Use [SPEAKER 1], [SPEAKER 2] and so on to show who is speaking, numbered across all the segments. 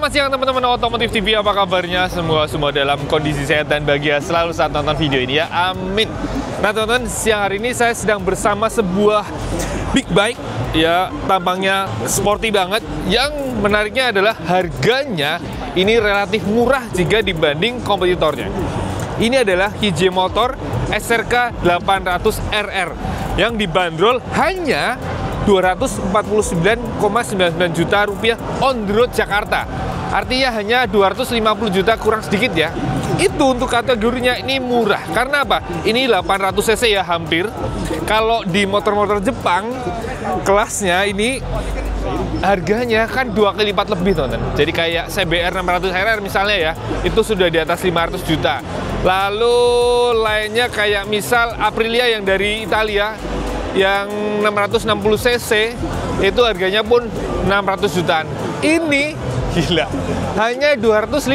[SPEAKER 1] Selamat siang teman-teman Otomotif TV, apa kabarnya? Semua dalam kondisi sehat dan bahagia selalu saat nonton video ini ya, amin. Nah teman-teman, siang hari ini saya sedang bersama sebuah big bike ya, tampangnya sporty banget. Yang menariknya adalah harganya ini relatif murah jika dibanding kompetitornya. Ini adalah KJ Motor SRK 800 RR yang dibanderol hanya 249,99 juta rupiah on the road Jakarta. Artinya hanya 250 juta kurang sedikit ya. Itu untuk kategorinya ini murah. Karena apa? Ini 800 cc ya hampir. Kalau di motor-motor Jepang kelasnya ini harganya kan 2 kali lipat lebih teman-teman. Jadi kayak CBR 600 RR misalnya ya, itu sudah di atas 500 juta. Lalu lainnya kayak misal Aprilia yang dari Italia yang 660 cc itu harganya pun 600 jutaan. Ini gila, hanya 250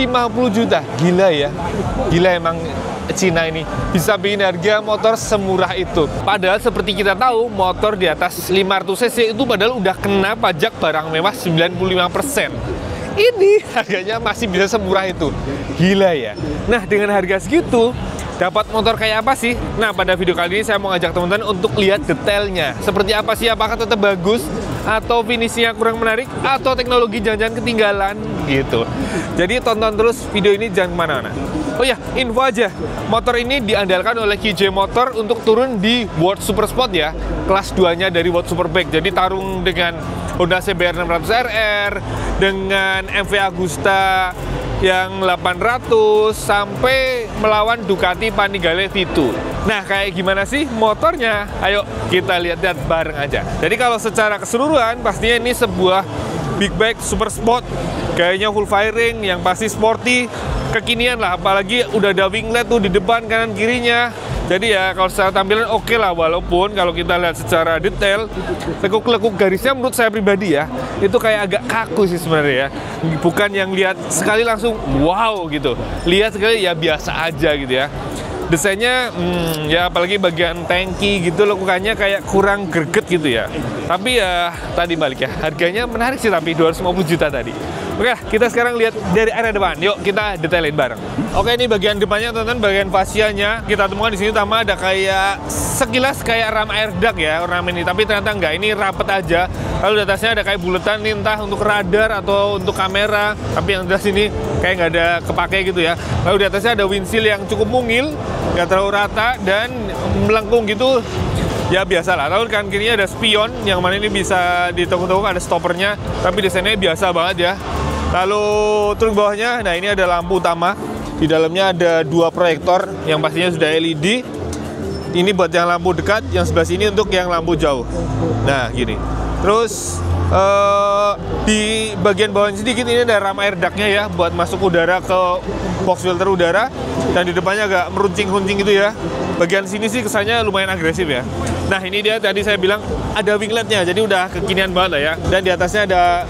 [SPEAKER 1] juta. Gila ya, gila emang Cina ini bisa bikin harga motor semurah itu. Padahal seperti kita tahu, motor di atas 500 cc itu padahal udah kena pajak barang mewah 95%. Ini harganya masih bisa semurah itu. Gila ya. Nah, dengan harga segitu dapat motor kayak apa sih? Nah, pada video kali ini saya mau ngajak teman-teman untuk lihat detailnya. Seperti apa sih? Apakah tetap bagus? Atau finishnya kurang menarik? Atau teknologi jangan-jangan ketinggalan? Gitu. Jadi tonton terus video ini, jangan kemana-mana. Oh ya, info aja. Motor ini diandalkan oleh KJ Motor untuk turun di World Super Sport ya. Kelas 2-nya dari World Superbike. Jadi tarung dengan Honda CBR 600 RR, dengan MV Agusta yang 800 sampai melawan Ducati Panigale V2. Nah, kayak gimana sih motornya? Ayo kita lihat-lihat bareng aja. Jadi kalau secara keseluruhan pastinya ini sebuah big bike super sport, kayaknya full fairing yang pasti sporty, kekinian lah, apalagi udah ada winglet tuh di depan kanan kirinya. Jadi ya kalau secara tampilan oke lah, walaupun kalau kita lihat secara detail, lekuk-lekuk garisnya menurut saya pribadi ya, itu kayak agak kaku sih sebenarnya ya. Bukan yang lihat sekali langsung wow gitu, lihat sekali ya biasa aja gitu ya. Desainnya ya apalagi bagian tangki gitu lekukannya kayak kurang greget gitu ya. Tapi ya tadi balik ya, harganya menarik sih tapi 250 juta tadi. Oke, kita sekarang lihat dari area depan. Yuk kita detailin bareng. Oke, ini bagian depannya teman-teman, bagian fasianya kita temukan di sini. Pertama ada kayak sekilas kayak ram air duct ya ornamen ini, tapi ternyata enggak, ini rapet aja. Lalu di atasnya ada kayak buletan nih, entah untuk radar atau untuk kamera, tapi yang di sini kayak nggak ada kepake gitu ya. Lalu di atasnya ada windshield yang cukup mungil, nggak terlalu rata dan melengkung gitu. Ya biasa lah. Lalu kan kirinya ada spion yang mana ini bisa ditukuk-tukuk, ada stoppernya, tapi desainnya biasa banget ya. Lalu truk bawahnya, nah ini ada lampu utama. Di dalamnya ada 2 proyektor yang pastinya sudah LED. Ini buat yang lampu dekat, yang sebelah sini untuk yang lampu jauh. Nah gini. Terus di bagian bawah sedikit ini ada ram air duct-nya ya, buat masuk udara ke box filter udara. Dan di depannya agak meruncing-runcing gitu ya. Bagian sini sih kesannya lumayan agresif ya. Nah ini dia tadi saya bilang ada wingletnya, jadi udah kekinian banget lah ya. Dan di atasnya ada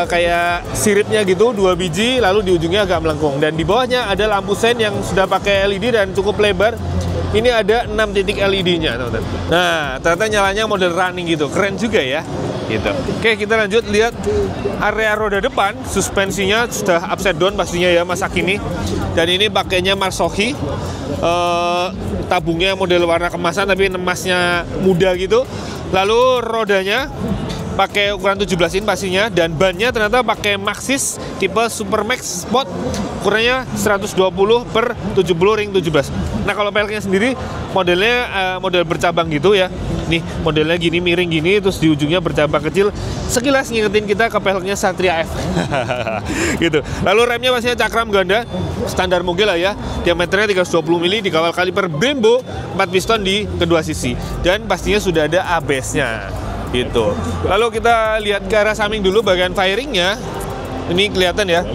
[SPEAKER 1] kayak siripnya gitu, 2 biji, lalu di ujungnya agak melengkung. Dan di bawahnya ada lampu sen yang sudah pakai LED dan cukup lebar. Ini ada 6 titik LED-nya teman-teman. Nah ternyata nyalanya model running gitu, keren juga ya. Gitu. Oke, kita lanjut lihat area roda depan. Suspensinya sudah upside down pastinya ya masa kini. Dan ini pakainya Marsohi. Tabungnya model warna kemasan tapi emasnya muda gitu. Lalu rodanya pakai ukuran 17 in pastinya, dan bannya ternyata pakai Maxxis tipe Supermax Sport, ukurannya 120/70 ring 17. Nah kalau peleknya sendiri modelnya model bercabang gitu ya. Nih modelnya gini, miring gini, terus di ujungnya bercabang kecil. Sekilas ngingetin kita ke peleknya Satria F. Gitu. Lalu remnya pastinya cakram ganda, standar moge lah ya. Diameternya 320 mili, dikawal kaliper Brembo, 4 piston di kedua sisi. Dan pastinya sudah ada ABS-nya. Gitu. Lalu kita lihat ke arah samping dulu, bagian fairingnya. Ini kelihatan ya.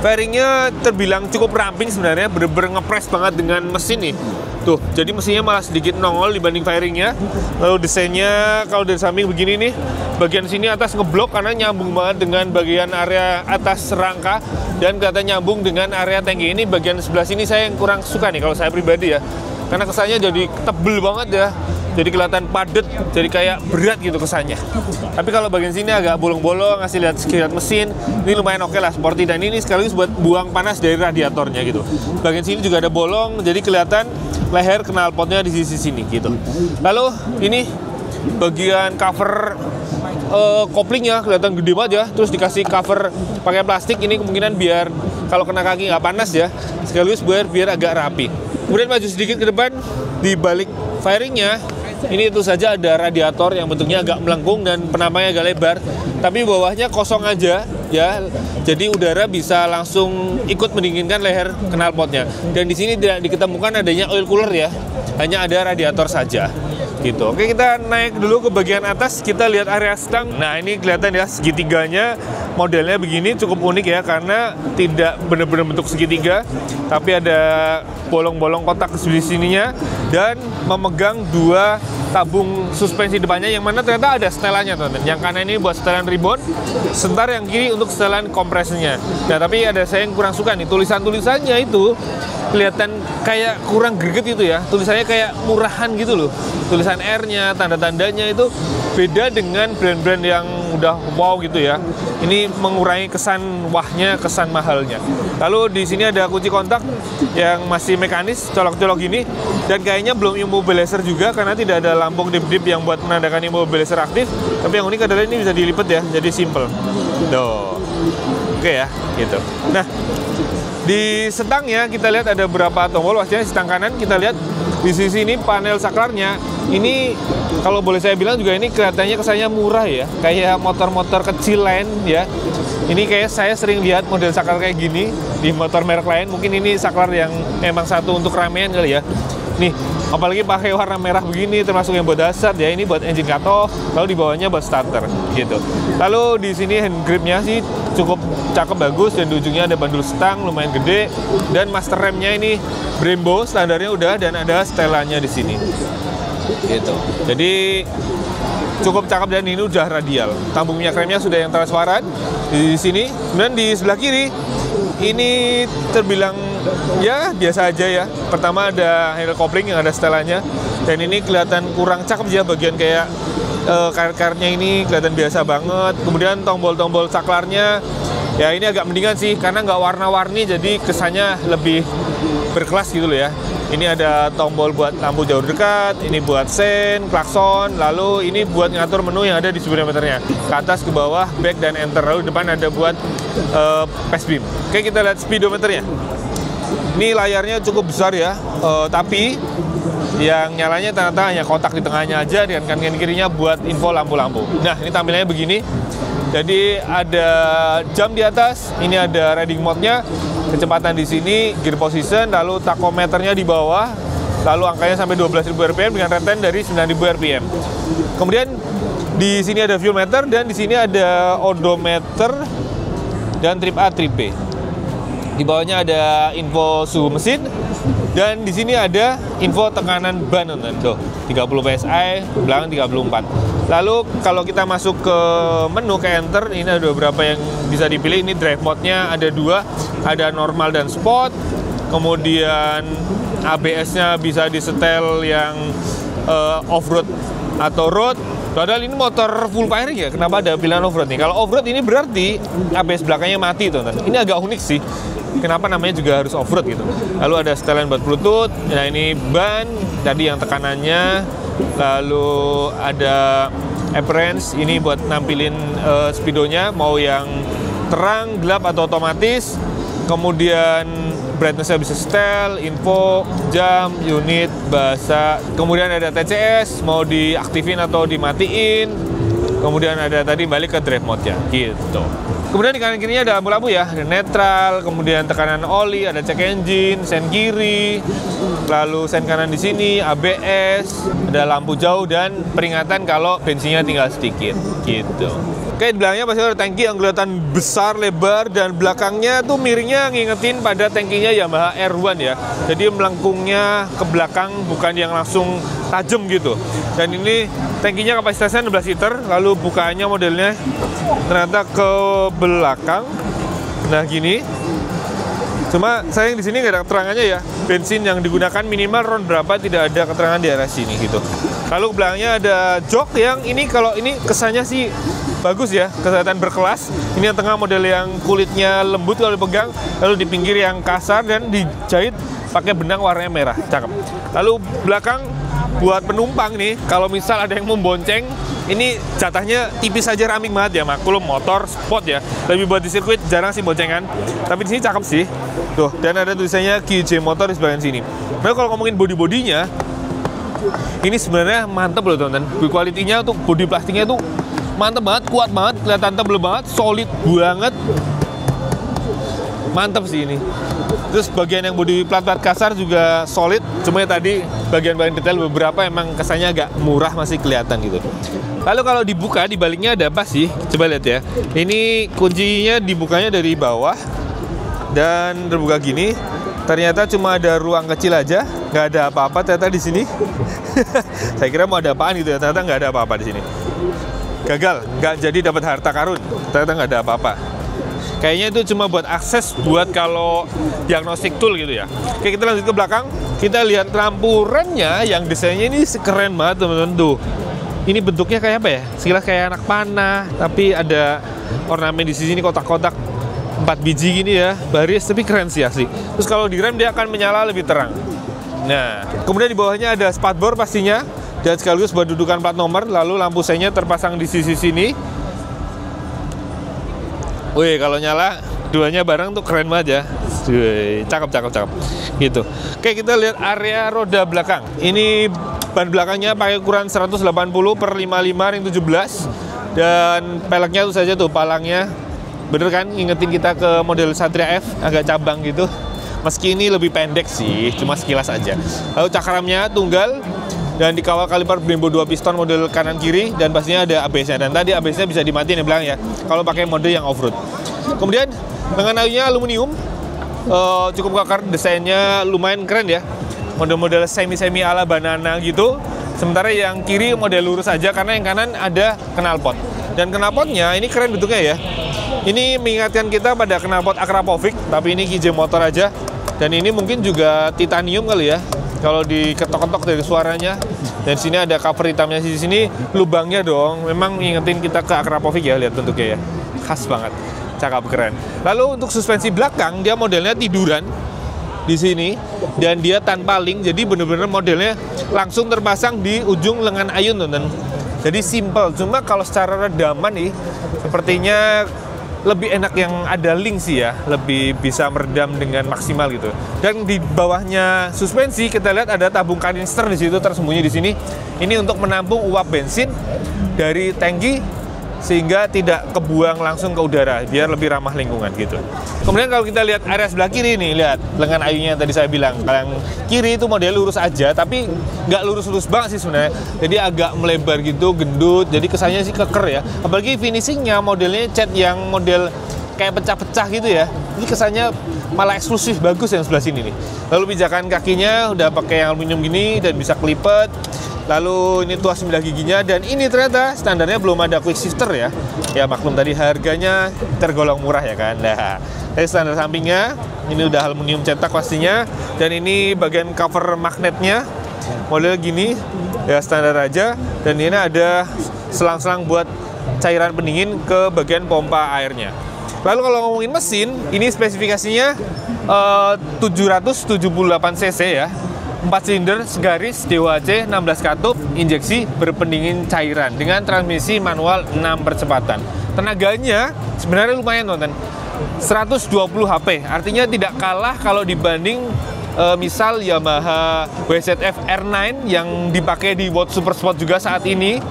[SPEAKER 1] Fairingnya terbilang cukup ramping sebenarnya, bener-bener ngepres banget dengan mesin nih. Tuh, jadi mesinnya malah sedikit nongol dibanding fairingnya. Lalu desainnya kalau dari samping begini nih, bagian sini atas ngeblok karena nyambung banget dengan bagian area atas rangka, dan katanya nyambung dengan area tangki. Ini bagian sebelah sini saya yang kurang suka nih kalau saya pribadi ya, karena kesannya jadi tebel banget ya. jadi kelihatan padat, jadi kayak berat gitu kesannya. Tapi kalau bagian sini agak bolong-bolong, ngasih lihat sekilas mesin, ini lumayan oke lah, sporty. Dan ini sekaligus buat buang panas dari radiatornya gitu. Bagian sini juga ada bolong, jadi kelihatan leher knalpotnya di sisi sini gitu. Lalu ini bagian cover koplingnya kelihatan gede banget ya, terus dikasih cover pakai plastik. Ini kemungkinan biar kalau kena kaki nggak panas ya, sekaligus biar agak rapi. Kemudian maju sedikit ke depan, di balik fairingnya ini tentu saja ada radiator yang bentuknya agak melengkung dan penampangnya agak lebar, tapi bawahnya kosong aja ya, jadi udara bisa langsung ikut mendinginkan leher knalpotnya. Dan di sini tidak diketemukan adanya oil cooler ya, hanya ada radiator saja gitu. Oke, kita naik dulu ke bagian atas, kita lihat area stang. Nah, ini kelihatan ya segitiganya, modelnya begini cukup unik ya, karena tidak benar-benar bentuk segitiga, tapi ada bolong-bolong kotak di sininya dan memegang dua tabung suspensi depannya, yang mana ternyata ada setelannya teman-teman. Yang kanan ini buat setelan ribbon, sebentar yang kiri untuk setelan kompresnya. Nah, tapi ada saya yang kurang suka nih, tulisannya itu kelihatan kayak kurang greget itu ya, tulisannya kayak murahan gitu loh. Tulisan R-nya, tanda-tandanya itu beda dengan brand-brand yang udah wow gitu ya. Ini mengurangi kesan wahnya, kesan mahalnya. Lalu di sini ada kunci kontak yang masih mekanis, colok-colok gini, dan kayaknya belum immobilizer juga karena tidak ada lampu dip-dip yang buat menandakan immobilizer aktif. Tapi yang unik adalah ini bisa dilipat ya, jadi simple. Tuh. Oke ya, gitu. Nah, di setangnya kita lihat ada beberapa tombol. Pastinya setang kanan kita lihat di sisi ini panel saklarnya. Ini kalau boleh saya bilang juga ini kelihatannya kesannya murah ya, kayak motor-motor kecil lain ya. Ini kayak saya sering lihat model saklar kayak gini di motor merek lain. Mungkin ini saklar yang emang satu untuk ramean kali ya. Nih, apalagi pakai warna merah begini, termasuk yang buat dasar ya. Ini buat engine cutoff, lalu di bawahnya buat starter gitu. Lalu di sini hand gripnya sih cukup cakep, bagus, dan di ujungnya ada bandul stang lumayan gede, dan master remnya ini Brembo standarnya udah, dan ada setelannya di sini gitu. Jadi cukup cakep, dan ini udah radial. Tambung minyak remnya sudah yang transparan di sini. Kemudian di sebelah kiri ini terbilang ya biasa aja ya. Pertama ada handle coupling yang ada setelannya, dan ini kelihatan kurang cakep ya, bagian kayak karet-karetnya ini kelihatan biasa banget. Kemudian tombol-tombol saklarnya ya ini agak mendingan sih, karena nggak warna-warni, jadi kesannya lebih berkelas gitu loh ya. Ini ada tombol buat lampu jauh dekat, ini buat sen, klakson, lalu ini buat ngatur menu yang ada di speedometernya. Ke atas, ke bawah, back, dan enter. Lalu depan ada buat pass beam. Oke, kita lihat speedometernya. Ini layarnya cukup besar ya, tapi yang nyalanya ternyata hanya kotak di tengahnya aja, dan kanan kirinya buat info lampu-lampu. Nah, ini tampilannya begini. Jadi ada jam di atas, ini ada riding mode-nya, kecepatan di sini, gear position, lalu tachometernya di bawah, lalu angkanya sampai 12.000 rpm dengan renten dari 9.000 rpm. Kemudian di sini ada fuel meter, dan di sini ada odometer dan trip A, trip B. Di bawahnya ada info suhu mesin, dan di sini ada info tekanan ban, tuh 30 PSI, belakang 34. Lalu kalau kita masuk ke menu, ke enter, ini ada beberapa yang bisa dipilih. Ini drive mode-nya ada dua, ada normal dan sport. Kemudian ABS-nya bisa disetel yang off-road atau road. Padahal ini motor full firing ya, kenapa ada pilihan off-road nih? Kalau off-road ini berarti ABS belakangnya mati, teman-teman. Ini agak unik sih, kenapa namanya juga harus off-road gitu. Lalu ada setelan buat Bluetooth. Nah, ini ban tadi yang tekanannya. Lalu ada appearance, ini buat nampilin speedonya, mau yang terang, gelap, atau otomatis. Kemudian brightness-nya bisa setel, info, jam, unit, bahasa. Kemudian ada TCS, mau diaktifin atau dimatiin. Kemudian ada tadi balik ke drive mode-nya gitu. Kemudian di kanan kirinya ada lampu-lampu ya, ada netral, kemudian tekanan oli, ada check engine, sen kiri, lalu sen kanan di sini, ABS, ada lampu jauh, dan peringatan kalau bensinnya tinggal sedikit gitu. Oke, di belakangnya pasti ada tangki yang kelihatan besar, lebar, dan belakangnya tuh miringnya ngingetin pada tangkinya Yamaha R1 ya. Jadi melengkungnya ke belakang, bukan yang langsung tajam gitu. Dan ini tangkinya kapasitasnya 16 liter, lalu bukaannya modelnya ternyata ke belakang. Nah, gini. Cuma sayang di sini nggak ada keterangannya ya. Bensin yang digunakan minimal ron berapa, tidak ada keterangan di area sini gitu. Lalu belakangnya ada jok yang ini, kalau ini kesannya sih bagus ya, kelihatan berkelas. Ini yang tengah model yang kulitnya lembut kalau dipegang, lalu di pinggir yang kasar dan dijahit pakai benang warnanya merah, cakep. Lalu belakang buat penumpang nih, kalau misal ada yang membonceng, ini jatahnya tipis aja, ramping banget ya, maklum motor sport ya. Lebih buat di sirkuit jarang sih boncengan, tapi di sini cakep sih. Tuh, dan ada tulisannya QJ Motor di sebelah sini. Nah, kalau ngomongin body-bodinya, ini sebenarnya mantep loh teman-teman. Build quality-nya tuh, body plastiknya tuh mantep banget, kuat banget, kelihatan tebel banget, solid banget. Mantep sih ini. Terus bagian yang bodi plat-plat kasar juga solid, cuma ya tadi bagian-bagian detail beberapa emang kesannya agak murah, masih kelihatan gitu. Lalu kalau dibuka, di baliknya ada apa sih? Coba lihat ya. Ini kuncinya dibukanya dari bawah dan terbuka gini. Ternyata cuma ada ruang kecil aja, nggak ada apa-apa ternyata di sini. Saya kira mau ada apaan gitu ya, ternyata nggak ada apa-apa di sini. Gagal, nggak jadi dapat harta karun, ternyata nggak ada apa-apa. Kayaknya itu cuma buat akses buat kalau diagnostik tool gitu ya. Oke, kita lanjut ke belakang. Kita lihat lampu remnya yang desainnya ini keren banget teman-teman tuh. Ini bentuknya kayak apa ya? Sekilas kayak anak panah, tapi ada ornamen di sini kotak-kotak 4 biji gini ya, baris, tapi keren sih asli. Terus kalau di rem dia akan menyala lebih terang. Nah, kemudian di bawahnya ada spatbor pastinya, dan sekaligus buat dudukan plat nomor. Lalu lampu senya terpasang di sisi sini. Wih, kalau nyala duanya bareng tuh keren banget ya. Wih, cakep gitu. Oke, kita lihat area roda belakang. Ini ban belakangnya pakai ukuran 180/55 ring 17, dan peleknya tuh saja tuh palangnya. Bener kan, ngingetin kita ke model Satria F, agak cabang gitu. Meski ini lebih pendek sih, cuma sekilas aja. Lalu cakramnya tunggal dan dikawal kaliper Brembo 2 piston model kanan kiri, dan pastinya ada ABS-nya. Dan tadi ABS-nya bisa dimatiin ya belakang ya, kalau pakai mode yang off-road. Kemudian mengenainya aluminium, cukup kakar, desainnya lumayan keren ya. Model-model semi-semi ala banana gitu. Sementara yang kiri model lurus aja, karena yang kanan ada knalpot. Dan knalpotnya ini keren bentuknya ya. Ini mengingatkan kita pada knalpot Akrapovic, tapi ini QJ Motor aja. Dan ini mungkin juga titanium kali ya, kalau diketok-ketok dari suaranya. Dan sini ada cover hitamnya di sini, lubangnya dong. Memang ngingetin kita ke Akrapovic ya, lihat bentuknya ya. Khas banget, cakep, keren. Lalu untuk suspensi belakang, dia modelnya tiduran di sini, dan dia tanpa link, jadi bener-bener modelnya langsung terpasang di ujung lengan ayun, teman-teman. Jadi simple, cuma kalau secara redaman nih, sepertinya lebih enak yang ada link sih ya, lebih bisa meredam dengan maksimal gitu. Dan di bawahnya suspensi kita lihat ada tabung kanister di situ tersembunyi di sini. Ini untuk menampung uap bensin dari tangki sehingga tidak kebuang langsung ke udara, biar lebih ramah lingkungan gitu. Kemudian kalau kita lihat area sebelah kiri nih, lihat lengan ayunya yang tadi saya bilang. Kalau yang kiri itu model lurus aja, tapi nggak lurus-lurus banget sih sebenarnya. Jadi agak melebar gitu, gendut, jadi kesannya sih keker ya. Apalagi finishingnya modelnya cat yang model kayak pecah-pecah gitu ya. Ini kesannya malah eksklusif, bagus yang sebelah sini nih. Lalu pijakan kakinya udah pakai yang aluminium gini dan bisa kelipet. Lalu ini tuas 9 giginya, dan ini ternyata standarnya belum ada quick shifter ya. Ya maklum tadi harganya tergolong murah ya kan. Nah, ini standar sampingnya, ini udah aluminium cetak pastinya. Dan ini bagian cover magnetnya, model gini ya, standar aja. Dan ini ada selang-selang buat cairan pendingin ke bagian pompa airnya. Lalu kalau ngomongin mesin, ini spesifikasinya 778 cc ya. 4 silinder segaris DOHC 16 katup injeksi berpendingin cairan dengan transmisi manual 6 percepatan. Tenaganya sebenarnya lumayan teman-teman, 120 HP, artinya tidak kalah kalau dibanding misal Yamaha WZF R9 yang dipakai di World Super Sport juga saat ini.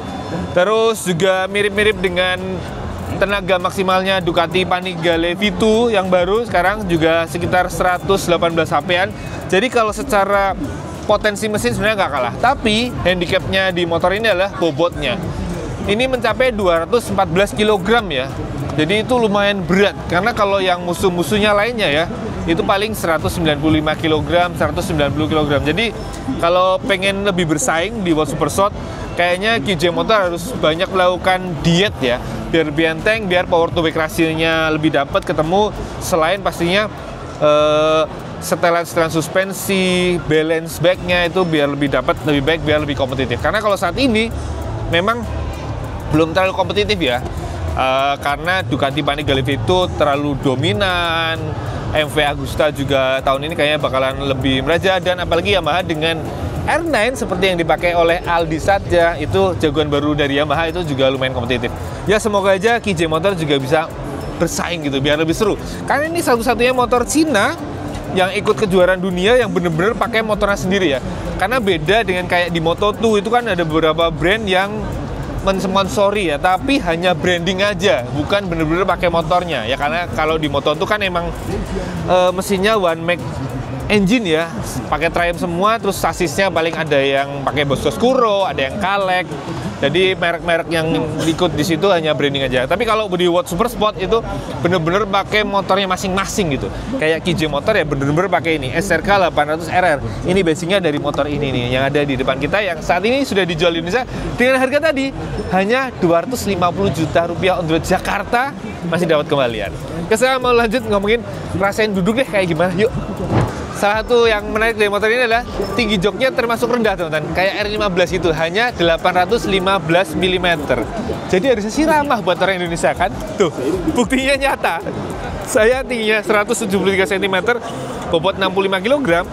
[SPEAKER 1] Terus juga mirip-mirip dengan tenaga maksimalnya Ducati Panigale V2 yang baru sekarang juga sekitar 118 HP-an. Jadi kalau secara potensi mesin sebenarnya nggak kalah. Tapi handicapnya di motor ini adalah bobotnya. Ini mencapai 214 kg ya. Jadi itu lumayan berat. Karena kalau yang musuh-musuhnya lainnya ya, itu paling 195 kg, 190 kg. Jadi kalau pengen lebih bersaing di World Super Sport, kayaknya QJ Motor harus banyak melakukan diet ya, biar lebih enteng, biar power to weight ratio-nya lebih dapat ketemu, selain pastinya setelan suspensi, balance back-nya itu biar lebih baik, biar lebih kompetitif. Karena kalau saat ini memang belum terlalu kompetitif ya, karena Ducati Panigale itu terlalu dominan. MV Agusta juga tahun ini kayaknya bakalan lebih meraja, dan apalagi Yamaha dengan R9 seperti yang dipakai oleh Aldi Satja, itu jagoan baru dari Yamaha, itu juga lumayan kompetitif. Ya semoga aja KJ Motor juga bisa bersaing gitu biar lebih seru. Karena ini satu-satunya motor Cina yang ikut kejuaraan dunia yang bener-bener pakai motornya sendiri ya. Karena beda dengan kayak di Moto2 itu kan ada beberapa brand yang mensponsori ya, tapi hanya branding aja, bukan bener-bener pakai motornya ya. Karena kalau di Moto2 kan emang mesinnya one make engine ya, pakai Triumph semua, terus sasisnya paling ada yang pakai Boscoscuro, ada yang Kalek. Jadi merek-merek yang ikut di situ hanya branding aja. Tapi kalau di World Super Sport itu bener-bener pakai motornya masing-masing gitu. Kayak KJ Motor ya bener-bener pakai ini SRK 800 RR. Ini basicnya dari motor ini nih yang ada di depan kita, yang saat ini sudah dijual di Indonesia dengan harga tadi hanya 250 juta rupiah on the road Jakarta, masih dapat kembalian. Saya mau lanjut ngomongin rasain duduk deh kayak gimana. Yuk. Salah satu yang menarik dari motor ini adalah tinggi joknya termasuk rendah teman-teman. Kayak R15 itu hanya 815 mm. Jadi harusnya sih ramah buat orang Indonesia kan. Tuh, buktinya nyata. Saya tingginya 173 cm, bobot 65 kg.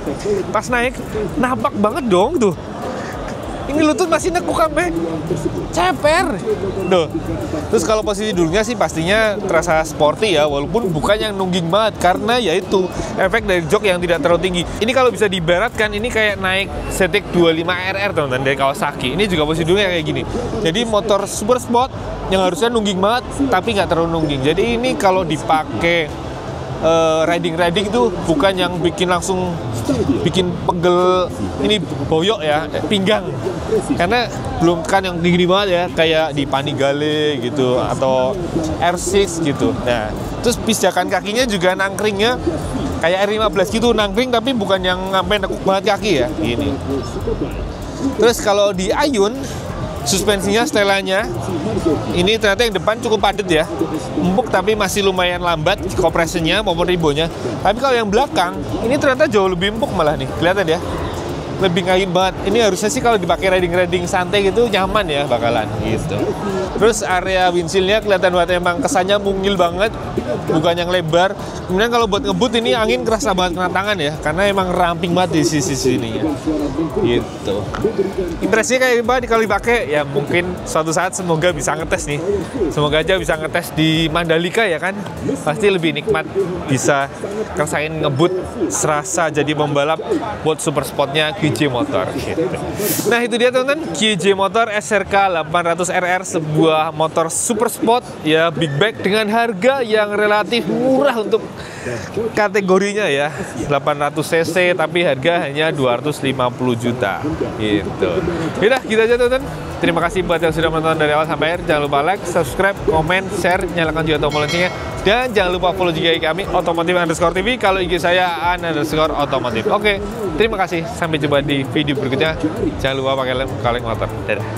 [SPEAKER 1] Pas naik, napak banget dong tuh. Ini lutut masih nekuk sampai ceper. Tuh. Terus kalau posisi duduknya sih pastinya terasa sporty ya, walaupun bukan yang nungging banget, karena yaitu efek dari jok yang tidak terlalu tinggi. Ini kalau bisa diibaratkan ini kayak naik Zetek 25 RR teman-teman dari Kawasaki. Ini juga posisi duduknya kayak gini. Jadi motor super sport yang harusnya nungging banget tapi nggak terlalu nungging. Jadi ini kalau dipakai riding itu bukan yang bikin langsung bikin pegel ini boyok ya, pinggang, karena belum kan yang gini banget ya kayak di Panigale gitu atau R6 gitu. Nah terus pijakan kakinya juga nangkringnya kayak R15 gitu, nangkring tapi bukan yang sampai nekuk banget kaki ya gini. Terus kalau di Ayun suspensinya, setelannya ini ternyata yang depan cukup padat ya, empuk tapi masih lumayan lambat kompresinya maupun ribonya. Tapi kalau yang belakang ini ternyata jauh lebih empuk malah nih, kelihatan ya, lebih ngayun banget. Ini harusnya sih kalau dipakai riding santai gitu nyaman ya bakalan gitu. Terus area windshieldnya kelihatan banget emang kesannya mungil banget, bukan yang lebar. Kemudian kalau buat ngebut ini angin kerasa banget kena tangan ya, karena emang ramping banget di sisi sininya gitu. Impresinya kayak gimana kalau dipakai ya, mungkin suatu saat semoga bisa ngetes nih, semoga aja bisa ngetes di Mandalika ya kan, pasti lebih nikmat, bisa ngerasain ngebut serasa jadi pembalap buat super sportnya KJ Motor gitu. Nah itu dia teman-teman, KJ Motor SRK 800 RR, sebuah motor super sport ya, big bag dengan harga yang relatif murah untuk kategorinya ya, 800 cc tapi harga hanya 250 juta gitu. Yaudah gitu aja teman-teman. Terima kasih buat yang sudah menonton dari awal sampai akhir. Jangan lupa like, subscribe, komen, share, nyalakan juga tombol loncengnya. Dan jangan lupa follow juga kami Otomotif_TV. Kalau IG saya _otomotif. Oke, terima kasih. Sampai jumpa di video berikutnya. Jangan lupa pakai lem kalau motor. Dadah.